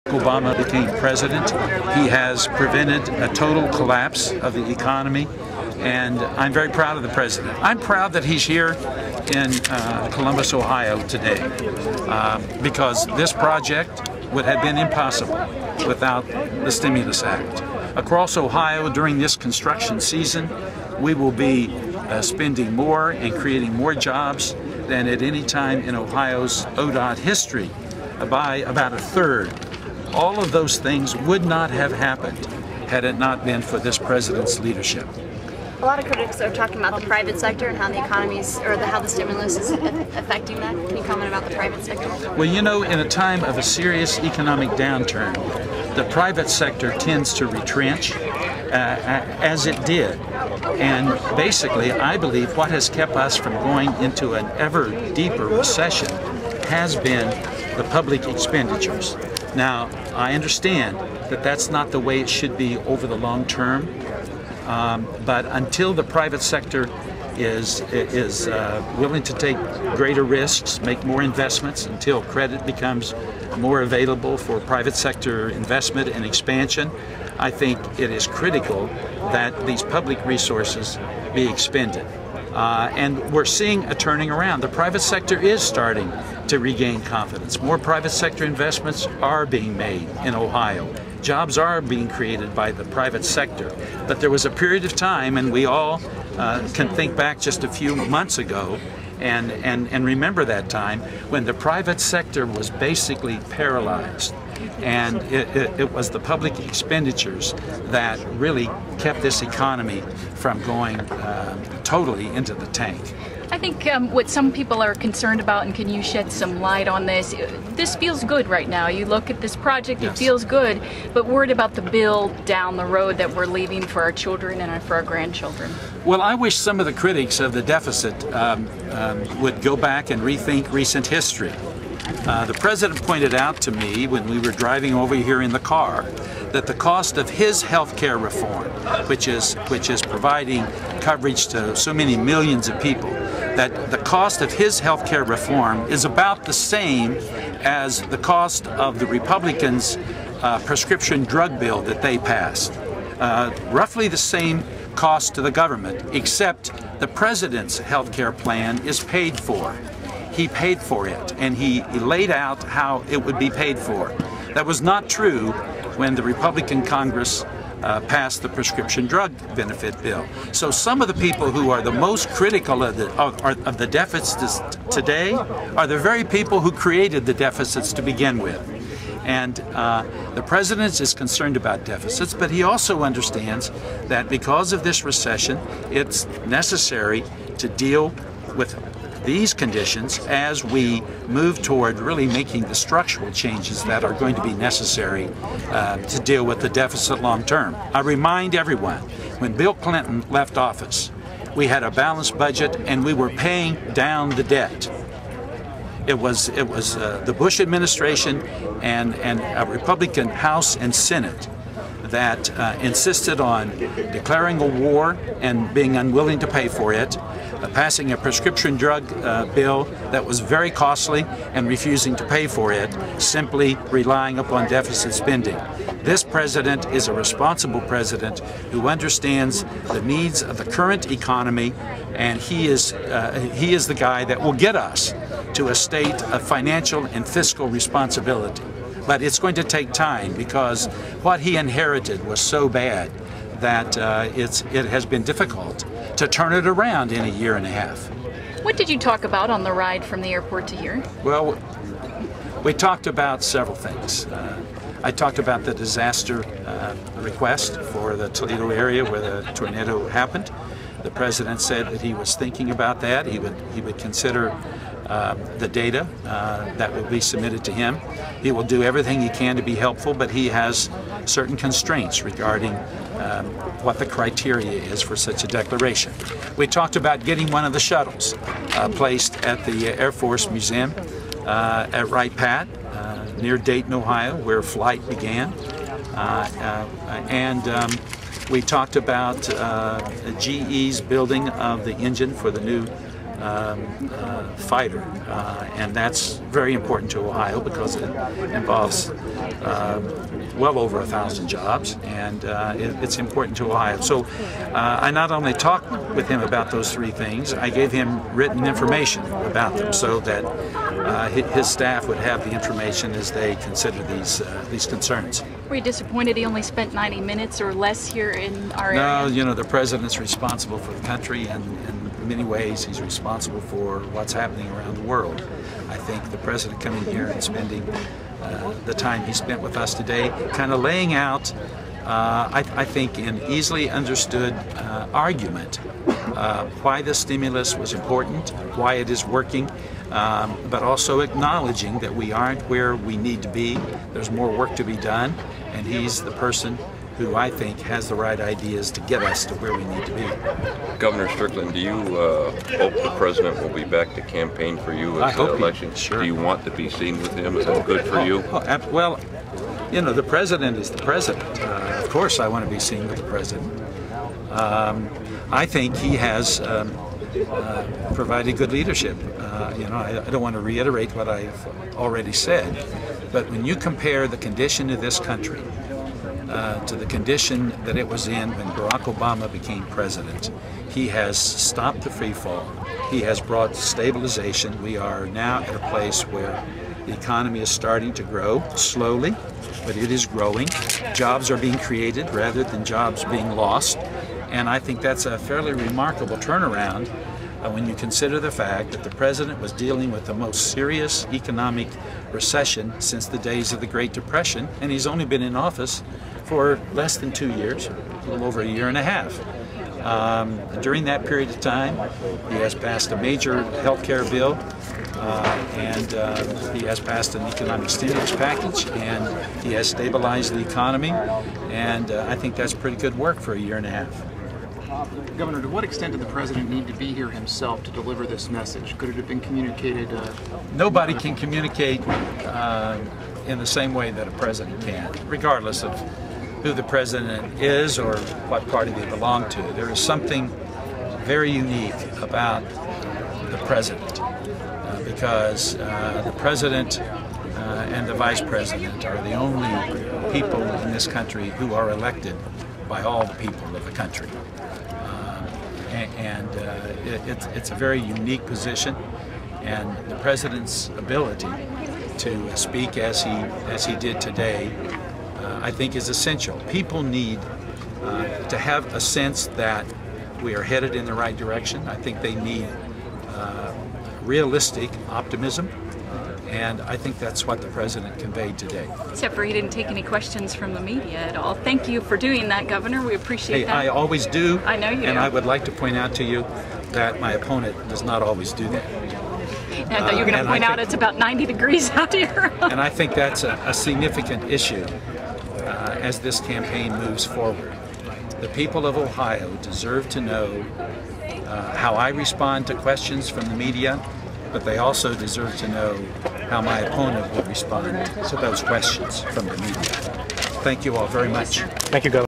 Obama became president, he has prevented a total collapse of the economy, and I'm very proud of the president. I'm proud that he's here in Columbus, Ohio today, because this project would have been impossible without the Stimulus Act. Across Ohio during this construction season, we will be spending more and creating more jobs than at any time in Ohio's ODOT history, by about a third. All of those things would not have happened had it not been for this president's leadership. A lot of critics are talking about the private sector and how the economy's, or how the stimulus is affecting that. Can you comment about the private sector? Well, you know, in a time of a serious economic downturn, the private sector tends to retrench, as it did. And basically, I believe what has kept us from going into an ever deeper recession has been the public expenditures. Now, I understand that that's not the way it should be over the long term, but until the private sector is willing to take greater risks, make more investments, until credit becomes more available for private sector investment and expansion, I think it is critical that these public resources be expended. And we're seeing a turning around. The private sector is starting to regain confidence. More private sector investments are being made in Ohio. Jobs are being created by the private sector. But there was a period of time, and we all can think back just a few months ago, and remember that time when the private sector was basically paralyzed. And it was the public expenditures that really kept this economy from going totally into the tank. I think what some people are concerned about, and can you shed some light on this, this feels good right now. You look at this project, yes, it feels good, but worried about the bill down the road that we're leaving for our children and for our grandchildren. Well, I wish some of the critics of the deficit would go back and rethink recent history. The president pointed out to me when we were driving over here in the car that the cost of his health care reform, which is providing coverage to so many millions of people, that the cost of his health care reform is about the same as the cost of the Republicans' prescription drug bill that they passed. Roughly the same cost to the government, except the president's health care plan is paid for. He paid for it, and he laid out how it would be paid for. That was not true when the Republican Congress passed the prescription drug benefit bill. So some of the people who are the most critical of the deficits today are the very people who created the deficits to begin with. And the president is concerned about deficits, but he also understands that because of this recession, it's necessary to deal with these conditions as we move toward really making the structural changes that are going to be necessary to deal with the deficit long term. I remind everyone, when Bill Clinton left office, we had a balanced budget and we were paying down the debt. It was the Bush administration and a Republican House and Senate that insisted on declaring a war and being unwilling to pay for it, passing a prescription drug bill that was very costly and refusing to pay for it, simply relying upon deficit spending. This president is a responsible president who understands the needs of the current economy, and he is the guy that will get us to a state of financial and fiscal responsibility. But it's going to take time, because what he inherited was so bad that it has been difficult to turn it around in a year and a half. What did you talk about on the ride from the airport to here? Well, we talked about several things. I talked about the disaster request for the Toledo area where the tornado happened. The president said that he was thinking about that. He would consider the data that will be submitted to him. He will do everything he can to be helpful, but he has certain constraints regarding what the criteria is for such a declaration. We talked about getting one of the shuttles placed at the Air Force Museum at Wright Pat, near Dayton, Ohio, where flight began. We talked about GE's building of the engine for the new fighter, and that's very important to Ohio because it involves well over 1,000 jobs, and it's important to Ohio. So I not only talked with him about those three things, I gave him written information about them so that his staff would have the information as they consider these concerns. Were you disappointed he only spent 90 minutes or less here in our area? No, you know, the president's responsible for the country, and in many ways he's responsible for what's happening around the world. I think the president coming here and spending the time he spent with us today, kind of laying out, I think, in easily understood argument why the stimulus was important, why it is working, but also acknowledging that we aren't where we need to be. There's more work to be done, and he's the person who I think has the right ideas to get us to where we need to be. Governor Strickland, do you hope the president will be back to campaign for you as the election? Sure. Do you want to be seen with him? Is that good for you? Well, you know, the president is the president. Of course I want to be seen with the president. I think he has provided good leadership. You know, I don't want to reiterate what I've already said, but when you compare the condition of this country to the condition that it was in when Barack Obama became president, he has stopped the free fall. He has brought stabilization. We are now at a place where the economy is starting to grow slowly, but it is growing. Jobs are being created rather than jobs being lost. And I think that's a fairly remarkable turnaround when you consider the fact that the president was dealing with the most serious economic recession since the days of the Great Depression, and he's only been in office for less than 2 years, a little over a year and a half. During that period of time, he has passed a major health care bill, and he has passed an economic stimulus package, and he has stabilized the economy, and I think that's pretty good work for a year and a half. Governor, to what extent did the president need to be here himself to deliver this message? Could it have been communicated? Nobody can communicate in the same way that a president can, regardless of who the president is or what party they belong to. There is something very unique about the president because the president and the vice president are the only people in this country who are elected by all the people of the country. It's a very unique position, and the president's ability to speak as he did today, I think, is essential. People need to have a sense that we are headed in the right direction. I think they need realistic optimism, and I think that's what the president conveyed today. Except for he didn't take any questions from the media at all. Thank you for doing that, Governor. We appreciate that. I always do. I know you do. And I would like to point out to you that my opponent does not always do that. And I thought you were going to point out it's about 90 degrees out here. And I think that's a significant issue as this campaign moves forward. The people of Ohio deserve to know how I respond to questions from the media, but they also deserve to know how my opponent will respond to those questions from the media. Thank you all very much. Thank you, Governor.